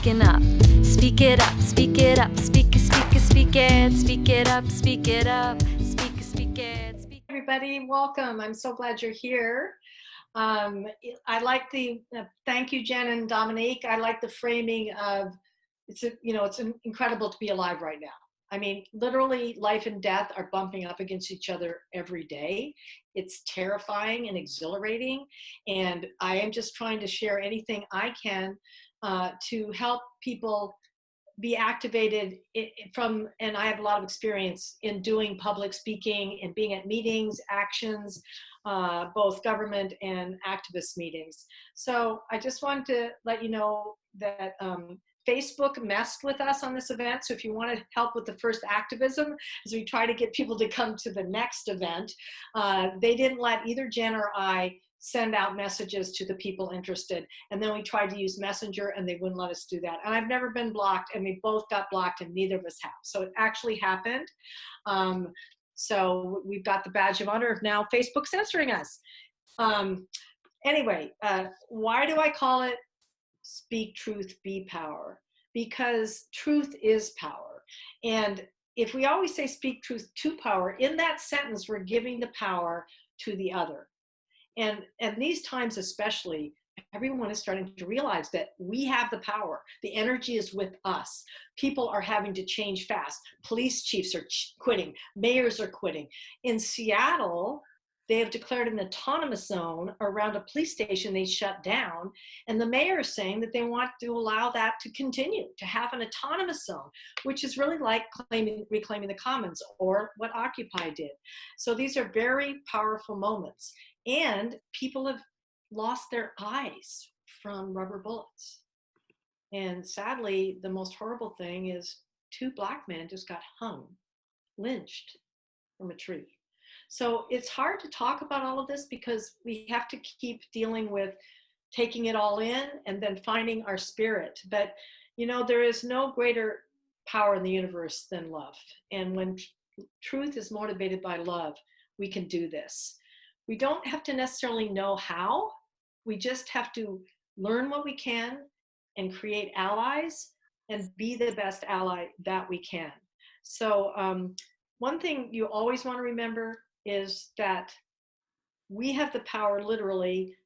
speaking up. Speak it up, speak it up, speak it, speak it, speak it, speak it up, speak it up, speak it, speak it. Speak. Everybody, welcome. I'm so glad you're here. I like the thank you, Jen and Dominique. I like the framing of it's incredible to be alive right now. I mean, literally, life and death are bumping up against each other every day. It's terrifying and exhilarating, and I am just trying to share anything I can to help people be activated and I have a lot of experience in doing public speaking and being at meetings, actions, both government and activist meetings. So I just wanted to let you know that Facebook messed with us on this event. So if you want to help with the first activism, as we try to get people to come to the next event, they didn't let either Jen or I send out messages to the people interested. And then we tried to use Messenger and they wouldn't let us do that. And I've never been blocked, and we both got blocked and neither of us have. So it actually happened. So we've got the badge of honor of now Facebook censoring us. Anyway, why do I call it Speak Truth, Be Power? Because truth is power. And if we always say speak truth to power, in that sentence, we're giving the power to the other. And these times especially, everyone is starting to realize that we have the power. The energy is with us. People are having to change fast. Police chiefs are quitting. Mayors are quitting. In Seattle, they have declared an autonomous zone around a police station they shut down. And the mayor is saying that they want to allow that to continue, to have an autonomous zone, which is really like reclaiming the commons, or what Occupy did. So these are very powerful moments. And people have lost their eyes from rubber bullets. And sadly, the most horrible thing is 2 Black men just got hung, lynched from a tree. So it's hard to talk about all of this because we have to keep dealing with taking it all in and then finding our spirit. But, you know, there is no greater power in the universe than love. And when truth is motivated by love, we can do this. We don't have to necessarily know how. We just have to learn what we can and create allies and be the best ally that we can. So one thing you always want to remember is that we have the power. Literally,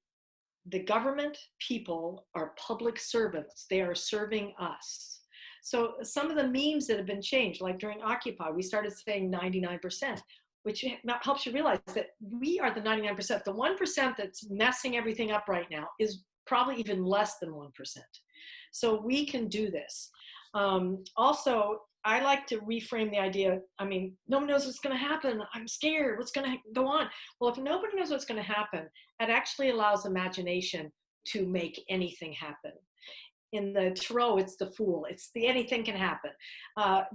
the government people are public servants. They are serving us. So some of the memes that have been changed, like during Occupy, we started saying 99%. Which helps you realize that we are the 99%. The 1% that's messing everything up right now is probably even less than 1%. So we can do this. Also, I like to reframe the idea. I mean, no one knows what's going to happen. I'm scared. What's going to go on? Well, if nobody knows what's going to happen, it actually allows imagination to make anything happen. In the Tarot, it's the Fool. It's the anything can happen.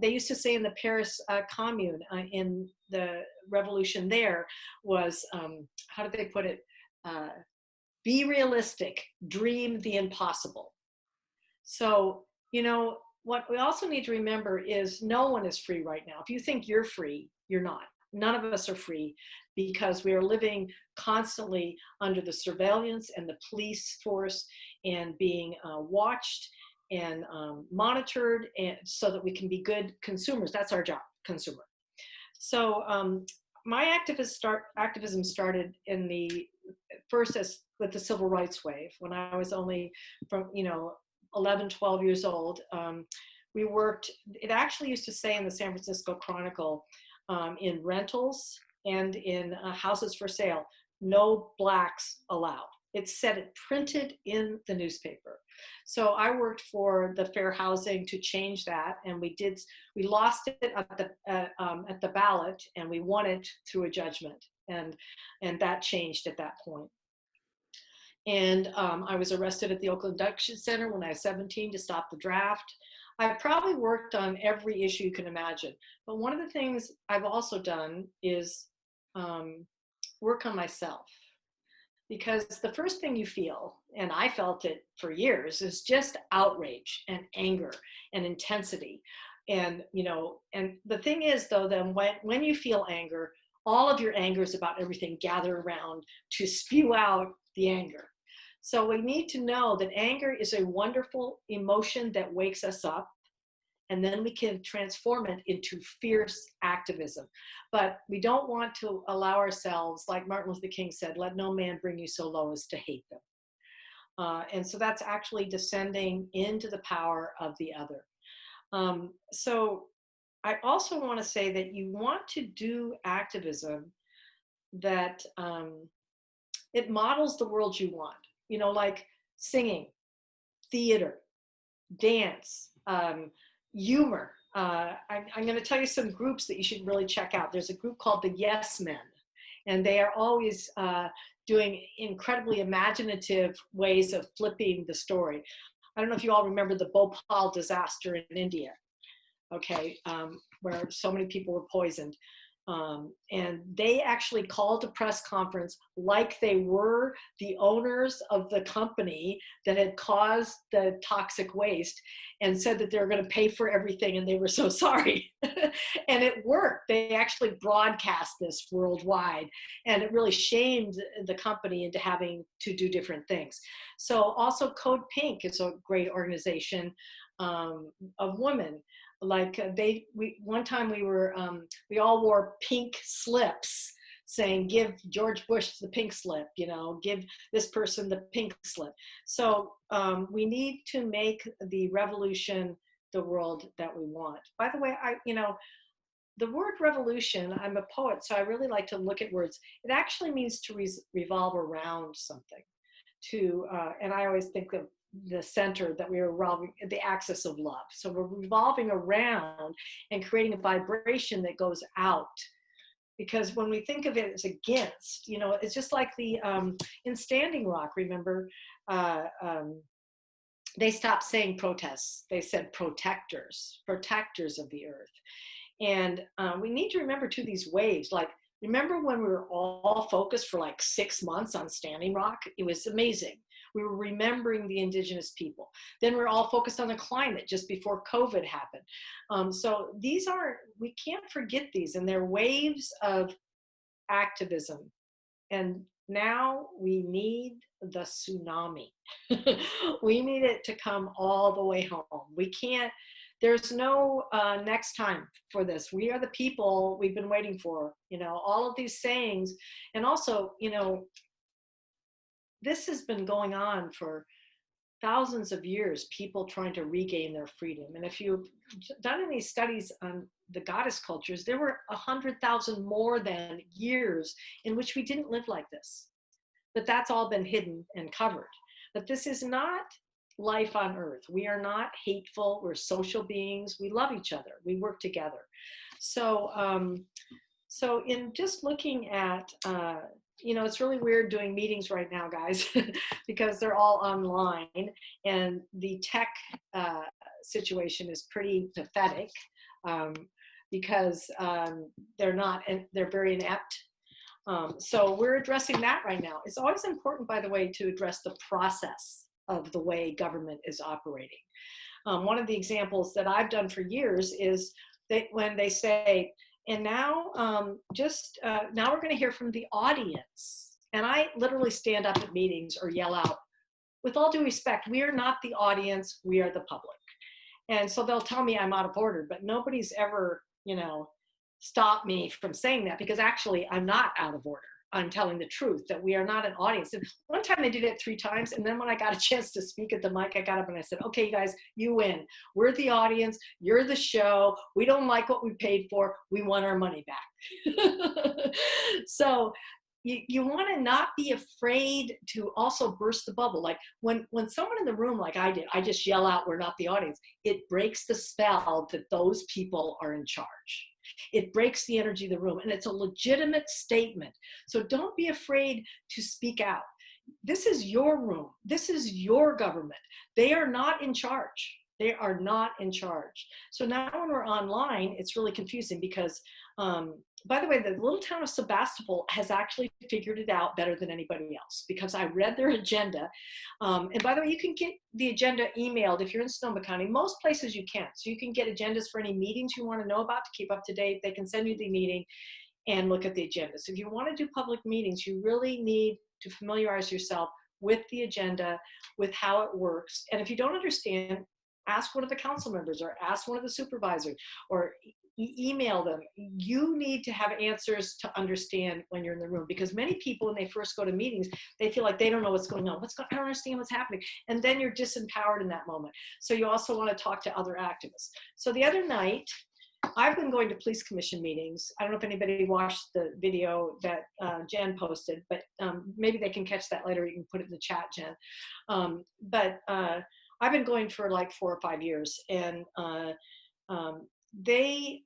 They used to say in the Paris Commune, in the revolution there, was, how did they put it? Be realistic, dream the impossible. So, you know, what we also need to remember is no one is free right now. If you think you're free, you're not. None of us are free because we are living constantly under the surveillance and the police force and being watched and monitored, and so that we can be good consumers. That's our job, consumer. So my activism started in the first with the civil rights wave when I was only from 11, 12 years old. We worked. It actually used to say in the San Francisco Chronicle, in rentals and in houses for sale, no Blacks allowed. It said it printed in the newspaper. So I worked for the Fair Housing to change that, and we lost it at the ballot, and we won it through a judgment, and that changed at that point. And I was arrested at the Oakland Induction Center when I was 17 to stop the draft. I probably worked on every issue you can imagine, but one of the things I've also done is work on myself. Because the first thing you feel, and I felt it for years, is just outrage and anger and intensity. And, and the thing is, though, then when you feel anger, all of your anger is about everything gather around to spew out the anger. So we need to know that anger is a wonderful emotion that wakes us up, and then we can transform it into fierce activism. But we don't want to allow ourselves, like Martin Luther King said, let no man bring you so low as to hate them. And so that's actually descending into the power of the other. So I also want to say that you want to do activism that it models the world you want, like singing, theater, dance, humor. I'm going to tell you some groups that you should really check out. There's a group called the Yes Men, and they are always doing incredibly imaginative ways of flipping the story. I don't know if you all remember the Bhopal disaster in India, okay, where so many people were poisoned. And they actually called a press conference like they were the owners of the company that had caused the toxic waste, and said that they were going to pay for everything and they were so sorry. And it worked. They actually broadcast this worldwide, and it really shamed the company into having to do different things. So also Code Pink is a great organization of women. Like one time we all wore pink slips saying, give George Bush the pink slip, give this person the pink slip. So we need to make the revolution the world that we want. By the way, the word revolution, I'm a poet, so I really like to look at words. It actually means to revolve around something. And I always think of the center that we are revolving, the axis of love. So we're revolving around and creating a vibration that goes out. Because when we think of it as against, it's just like the in Standing Rock, remember, they stopped saying protests. They said protectors of the earth. And we need to remember too, these waves, like, remember when we were all focused for like 6 months on Standing Rock? It was amazing. We were remembering the indigenous people. Then we're all focused on the climate just before COVID happened. So we can't forget these, and they're waves of activism. And now we need the tsunami. We need it to come all the way home. We can't, there's no next time for this. We are the people we've been waiting for, all of these sayings. And also, this has been going on for thousands of years, people trying to regain their freedom. And if you've done any studies on the goddess cultures, there were 100,000 more than years in which we didn't live like this. But that's all been hidden and covered. But this is not life on earth. We are not hateful. We're social beings. We love each other. We work together. So, so in just looking at, it's really weird doing meetings right now, guys, because they're all online, and the tech situation is pretty pathetic because they're very inept. So we're addressing that right now. It's always important, by the way, to address the process of the way government is operating. One of the examples that I've done for years is that when they say, and now now we're going to hear from the audience. And I literally stand up at meetings or yell out, with all due respect, we are not the audience, we are the public. And so they'll tell me I'm out of order, but nobody's ever, stopped me from saying that, because actually I'm not out of order. I'm telling the truth, that we are not an audience. And one time I did it 3 times. And then when I got a chance to speak at the mic, I got up and I said, okay, you guys, you win. We're the audience. You're the show. We don't like what we paid for. We want our money back. So you want to not be afraid to also burst the bubble. Like when someone in the room, like I did, I just yell out, we're not the audience. It breaks the spell that those people are in charge. It breaks the energy of the room, and it's a legitimate statement. So don't be afraid to speak out. This is your room. This is your government. They are not in charge. They are not in charge. So now when we're online, it's really confusing because, by the way, the little town of Sebastopol has actually figured it out better than anybody else, because I read their agenda. And by the way, you can get the agenda emailed if you're in Sonoma County. Most places you can. So you can get agendas for any meetings you want to know about to keep up to date. They can send you the meeting and look at the agenda. So if you want to do public meetings, you really need to familiarize yourself with the agenda, with how it works. And if you don't understand, ask one of the council members or ask one of the supervisors or email them. You need to have answers to understand when you're in the room, because many people, when they first go to meetings, they feel like they don't know what's going on. I don't understand what's happening. And then you're disempowered in that moment. So you also want to talk to other activists. So the other night, I've been going to police commission meetings. I don't know if anybody watched the video that Jen posted, but maybe they can catch that later. You can put it in the chat, Jen. But I've been going for like 4 or 5 years, and they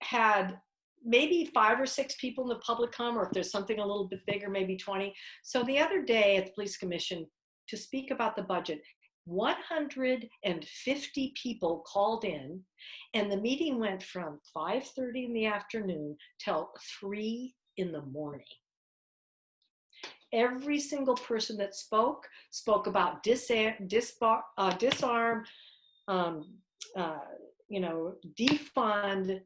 had maybe 5 or 6 people in the public come, or if there's something a little bit bigger, maybe 20. So the other day at the police commission to speak about the budget, 150 people called in, and the meeting went from 5:30 in the afternoon till 3 in the morning. Every single person that spoke about disarm, defund,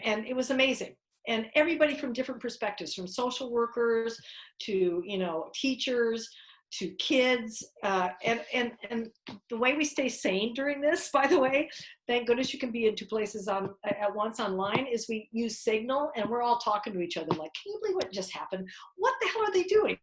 and it was amazing. And everybody from different perspectives, from social workers to teachers to kids, and the way we stay sane during this, by the way, thank goodness you can be in 2 places at once online, is we use Signal, and we're all talking to each other like, can you believe what just happened? What the hell are they doing?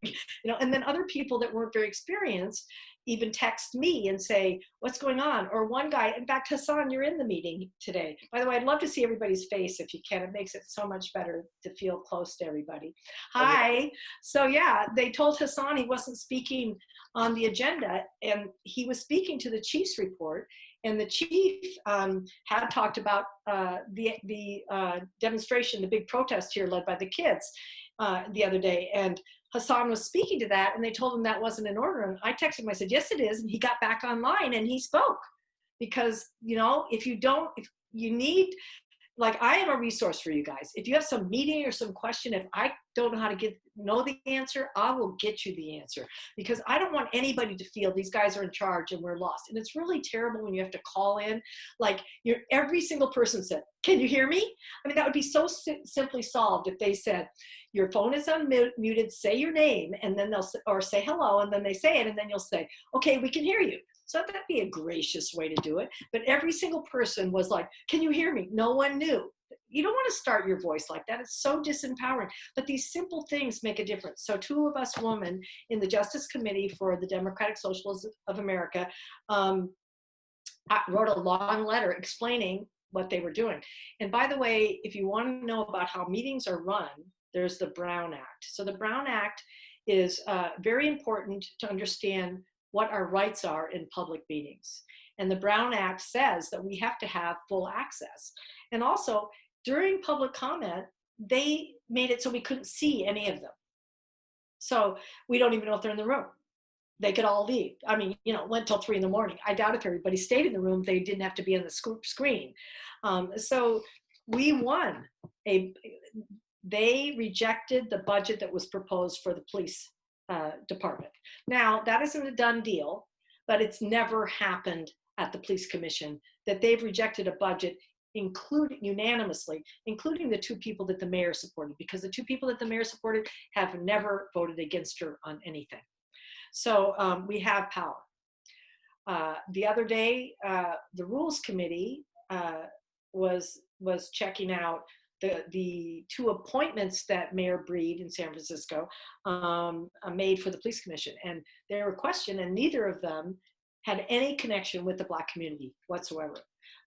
And then other people that weren't very experienced even text me and say, what's going on? Or one guy, in fact, Hassan, you're in the meeting today. By the way, I'd love to see everybody's face if you can. It makes it so much better to feel close to everybody. Hi. So yeah, they told Hassan he wasn't speaking on the agenda, and he was speaking to the chief's report. And the chief had talked about the demonstration, the big protest here led by the kids the other day. And Hassan was speaking to that, and they told him that wasn't in order. And I texted him, I said, yes, it is. And he got back online and he spoke. Because, if you need, like, I am a resource for you guys. If you have some meeting or some question, if I don't know how to know the answer, I will get you the answer, because I don't want anybody to feel these guys are in charge and we're lost. And it's really terrible when you have to call in, like every single person said, can you hear me? I mean, that would be so simply solved if they said, your phone is unmuted, say your name, and then or say hello, and then they say it, and then you'll say, okay, we can hear you. So that'd be a gracious way to do it. But every single person was like, can you hear me? No one knew. You don't want to start your voice like that. It's so disempowering. But these simple things make a difference. So 2 of us women in the Justice Committee for the Democratic Socialists of America wrote a long letter explaining what they were doing. And by the way, if you want to know about how meetings are run, there's the Brown Act. So the Brown Act is very important to understand what our rights are in public meetings. And the Brown Act says that we have to have full access. And also, during public comment, they made it so we couldn't see any of them. So we don't even know if they're in the room. They could all leave. I mean, went till 3 in the morning. I doubt if everybody stayed in the room, they didn't have to be on the screen. So we won. They rejected the budget that was proposed for the police department. Now, that isn't a done deal, but it's never happened at the police commission that they've rejected a budget unanimously, including the 2 people that the mayor supported, because the 2 people that the mayor supported have never voted against her on anything. So we have power. The other day, the Rules Committee was checking out the 2 appointments that Mayor Breed in San Francisco made for the police commission. And they were questioned, and neither of them had any connection with the Black community whatsoever.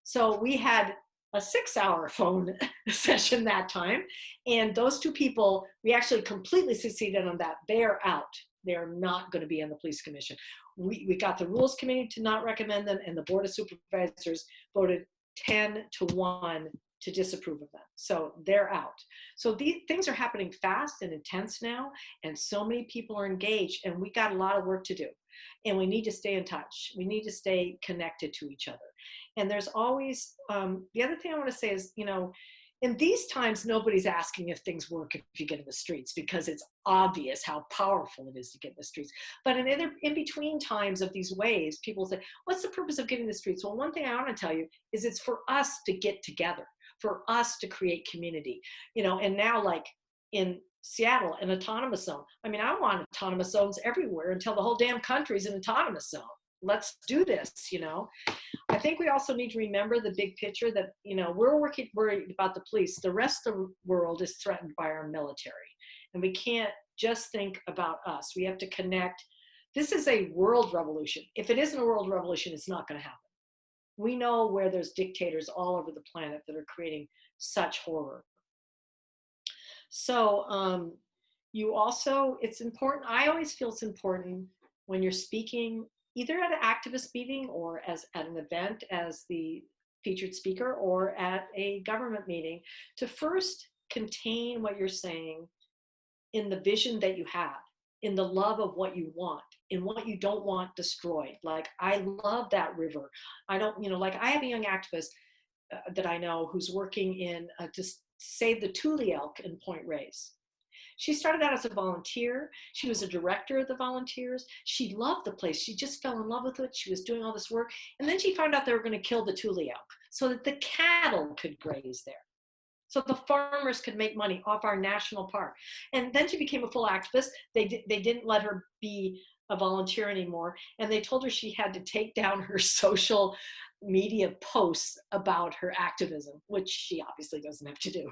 So we had a 6-hour phone session that time. And those 2 people, we actually completely succeeded on that. They are out. They are not going to be on the police commission. We got the Rules Committee to not recommend them, and the Board of Supervisors voted 10-1 to disapprove of them. So they're out. So these things are happening fast and intense now, and so many people are engaged, and we got a lot of work to do. And we need to stay in touch. We need to stay connected to each other. And there's always, the other thing I want to say is, in these times, nobody's asking if things work if you get in the streets, because it's obvious how powerful it is to get in the streets. But in between times of these waves, people say, what's the purpose of getting in the streets? Well, one thing I want to tell you is it's for us to get together, for us to create community. And now, like in Seattle an autonomous zone. I mean, I want autonomous zones everywhere until the whole damn country's an autonomous zone. Let's do this, you know. I think we also need to remember the big picture that, you know, we're worried about the police. The rest of the world is threatened by our military. And we can't just think about us. We have to connect. This is a world revolution. If it isn't a world revolution, it's not going to happen. We know where there's dictators all over the planet that are creating such horror. So you also, it's important, I always feel it's important when you're speaking, either at an activist meeting or as at an event as the featured speaker or at a government meeting, to first contain what you're saying in the vision that you have, in the love of what you want, in what you don't want destroyed. Like, I love that river. I don't, you know, like I have a young activist that I know who's working in to save the Tule elk in Point Reyes. She started out as a volunteer. She was a director of the volunteers. She loved the place. She just fell in love with it. She was doing all this work. And then she found out they were going to kill the Tule elk so that the cattle could graze there, so the farmers could make money off our national park. And then she became a full activist. They didn't let her be a volunteer anymore. And they told her she had to take down her social media posts about her activism, which she obviously doesn't have to do.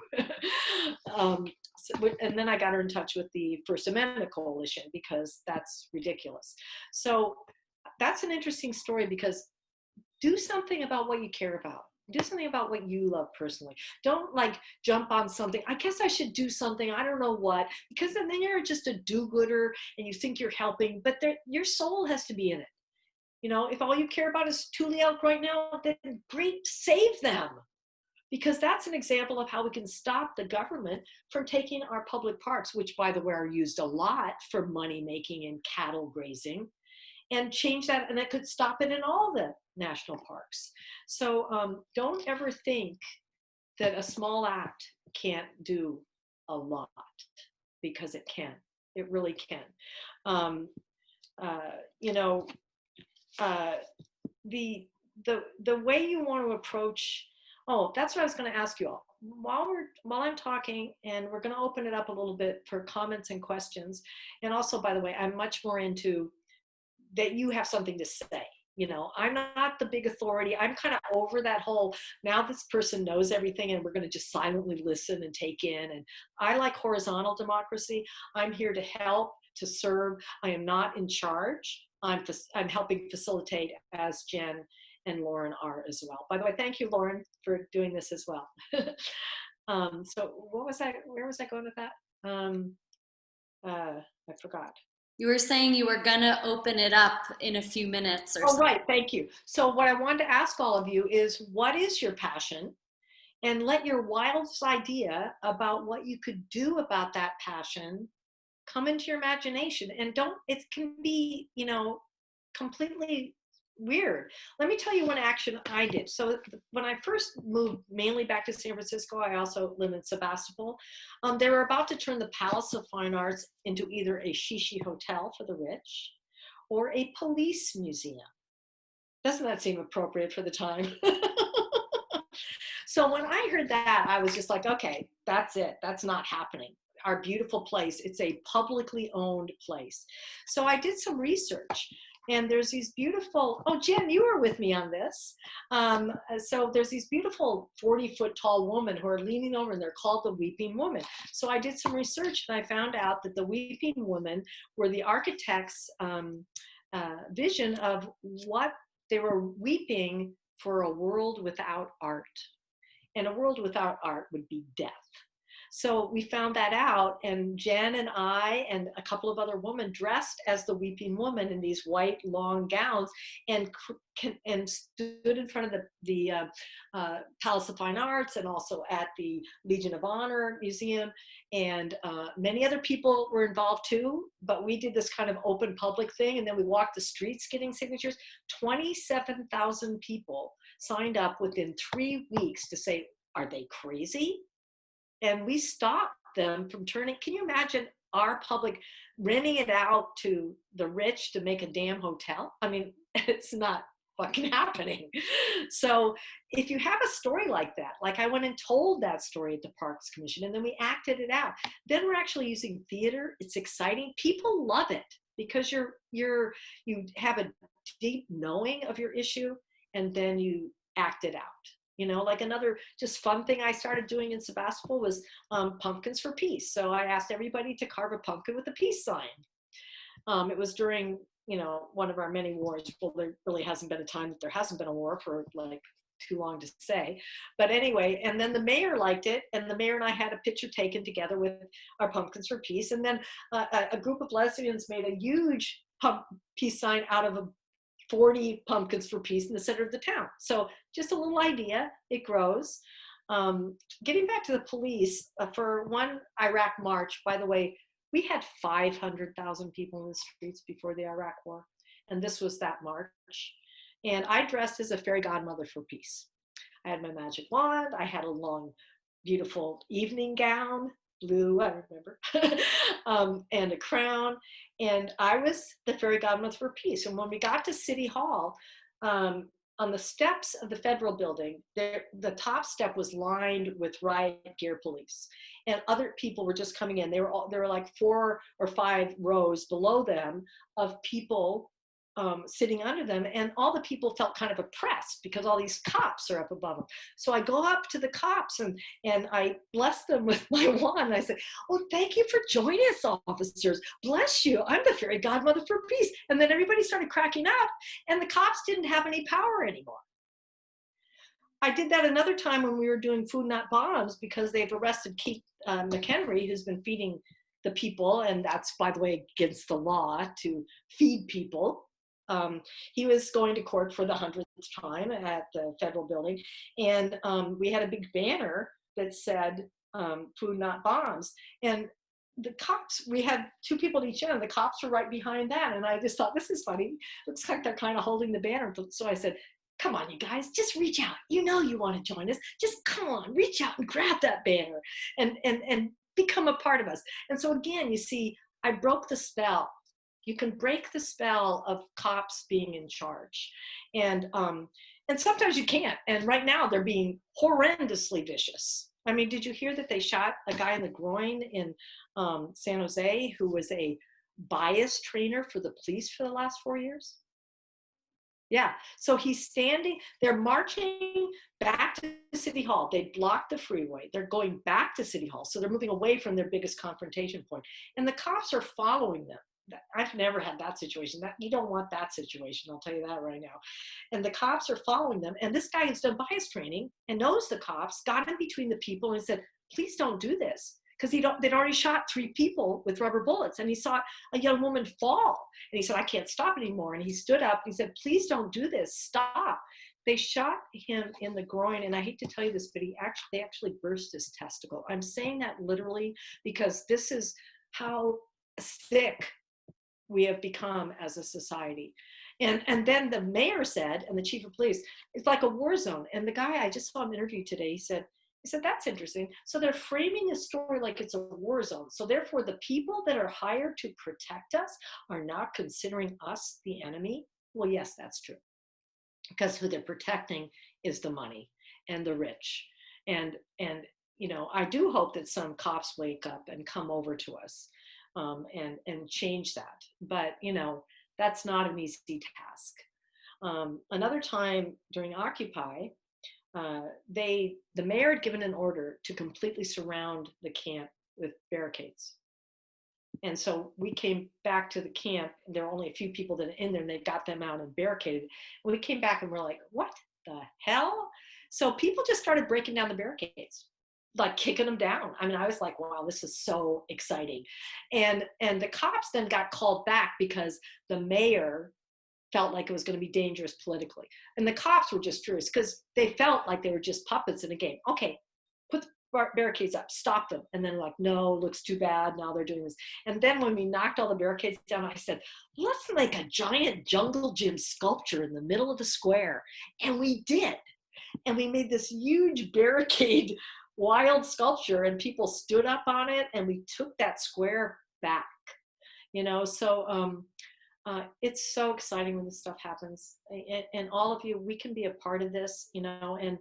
And then I got her in touch with the First Amendment Coalition because that's ridiculous. So that's an interesting story, because do something about what you care about. Do something about what you love personally. Don't like jump on something. I guess I should do something. I don't know what, because then you're just a do-gooder and you think you're helping, but your soul has to be in it. You know, if all you care about is Tule elk right now, then great, save them. Because that's an example of how we can stop the government from taking our public parks, which, by the way, are used a lot for money making and cattle grazing, and change that. And that could stop it in all the national parks. So don't ever think that a small act can't do a lot, because it can. It really can. You know, the way you want to approach. Oh, that's what I was going to ask you all. While I'm talking, and we're going to open it up a little bit for comments and questions. And also, by the way, I'm much more into that you have something to say. You know, I'm not the big authority. I'm kind of over that whole, now this person knows everything and we're going to just silently listen and take in. And I like horizontal democracy. I'm here to help, to serve. I am not in charge. I'm helping facilitate, as Jen and Lauren are as well. By the way, thank you, Lauren, for doing this as well. So where was I going with that? I forgot. You were saying you were going to open it up in a few minutes or something. Right, thank you. So what I wanted to ask all of you is, what is your passion? And let your wildest idea about what you could do about that passion come into your imagination. And it can be, you know, completely weird. Let me tell you one action I did. So when I first moved mainly back to San Francisco, I also live in Sebastopol. They were about to turn the Palace of Fine Arts into either a shishi hotel for the rich or a police museum. Doesn't that seem appropriate for the time? So when I heard that, I was just like, okay, that's it. That's not happening. Our beautiful place. It's a publicly owned place. So I did some research. And there's these beautiful, oh, Jen, you were with me on this. So there's these beautiful 40-foot tall women who are leaning over, and they're called the Weeping Woman. So I did some research, and I found out that the Weeping Women were the architect's vision of what they were weeping for: a world without art. And a world without art would be death. So we found that out, and Jen and I and a couple of other women dressed as the Weeping Woman in these white long gowns and stood in front of the Palace of Fine Arts, and also at the Legion of Honor Museum. And many other people were involved too, but we did this kind of open public thing, and then we walked the streets getting signatures. 27,000 people signed up within 3 weeks to say, are they crazy? And we stopped them from turning. Can you imagine our public renting it out to the rich to make a damn hotel? I mean, it's not fucking happening. So if you have a story like that, like I went and told that story at the Parks Commission and then we acted it out, then we're actually using theater. It's exciting. People love it because you have a deep knowing of your issue and then you act it out. You know, like another just fun thing I started doing in Sebastopol was pumpkins for peace. So I asked everybody to carve a pumpkin with a peace sign. It was during, you know, one of our many wars. Well, there really hasn't been a time that there hasn't been a war for like too long to say. But anyway, and then the mayor liked it, and the mayor and I had a picture taken together with our pumpkins for peace. And then a group of lesbians made a huge peace sign out of 40 pumpkins for peace in the center of the town. So just a little idea, it grows. Getting back to the police, for one Iraq march, by the way, we had 500,000 people in the streets before the Iraq War. And this was that march. And I dressed as a fairy godmother for peace. I had my magic wand. I had a long, beautiful evening gown, blue, I remember, and a crown. And I was the fairy godmother for peace. And when we got to City Hall, on the steps of the federal building, the top step was lined with riot gear police, and other people were just coming in. There were like 4 or 5 rows below them of people sitting under them, and all the people felt kind of oppressed because all these cops are up above them. So I go up to the cops and I bless them with my wand. And I said, "Oh, thank you for joining us, officers. Bless you. I'm the fairy godmother for peace." And then everybody started cracking up, and the cops didn't have any power anymore. I did that another time when we were doing Food Not Bombs, because they've arrested Keith McHenry, who's been feeding the people, and that's, by the way, against the law to feed people. He was going to court for the 100th time at the federal building, and we had a big banner that said "Food Not Bombs," and the cops, we had 2 people at each end, the cops were right behind that, and I just thought, this is funny. Looks like they're kind of holding the banner. So I said, "Come on, you guys, just reach out. You know you want to join us. Just come on, reach out and grab that banner and become a part of us." And so again, you see, I broke the spell. You can break the spell of cops being in charge. And sometimes you can't. And right now they're being horrendously vicious. I mean, did you hear that they shot a guy in the groin in San Jose who was a bias trainer for the police for the last 4 years? Yeah, so he's standing, they're marching back to City Hall. They blocked the freeway. They're going back to City Hall. So they're moving away from their biggest confrontation point. And the cops are following them. I've never had that situation. You don't want that situation, I'll tell you that right now. And the cops are following them. And this guy who's done bias training and knows the cops got in between the people and said, "Please don't do this." Because they'd already shot 3 people with rubber bullets, and he saw a young woman fall. And he said, "I can't stop anymore." And he stood up and he said, "Please don't do this, stop." They shot him in the groin, and I hate to tell you this, but they actually burst his testicle. I'm saying that literally because this is how sick we have become as a society. And then the mayor said, and the chief of police, it's like a war zone. And the guy, I just saw him interview today, he said, "That's interesting. So they're framing the story like it's a war zone. So therefore the people that are hired to protect us are not considering us the enemy." Well, yes, that's true. Because who they're protecting is the money and the rich. And you know, I do hope that some cops wake up and come over to us and change that. But, you know, that's not an easy task. Another time during Occupy, the mayor had given an order to completely surround the camp with barricades. And so we came back to the camp, and there were only a few people that are in there, and they got them out and barricaded. And we came back and we're like, what the hell? So people just started breaking down the barricades, like kicking them down. I mean, I was like, wow, this is so exciting. And the cops then got called back because the mayor felt like it was going to be dangerous politically. And the cops were just furious because they felt like they were just puppets in a game. Okay, put the barricades up, stop them. And then like, no, looks too bad. Now they're doing this. And then when we knocked all the barricades down, I said, let's make a giant jungle gym sculpture in the middle of the square. And we did. And we made this huge barricade wild sculpture, and people stood up on it, and we took that square back, you know. So it's so exciting when this stuff happens. And all of you, we can be a part of this, you know. And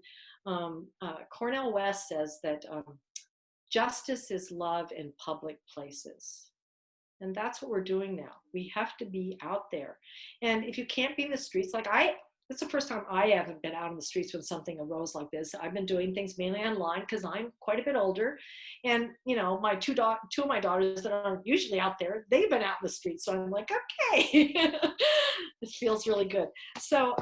Cornel West says that justice is love in public places. And that's what we're doing now. We have to be out there. And if you can't be in the streets, like it's the first time I haven't been out in the streets when something arose like this. I've been doing things mainly online because I'm quite a bit older. And, you know, my two of my daughters that are usually out there, they've been out in the streets. So I'm like, okay, this feels really good. So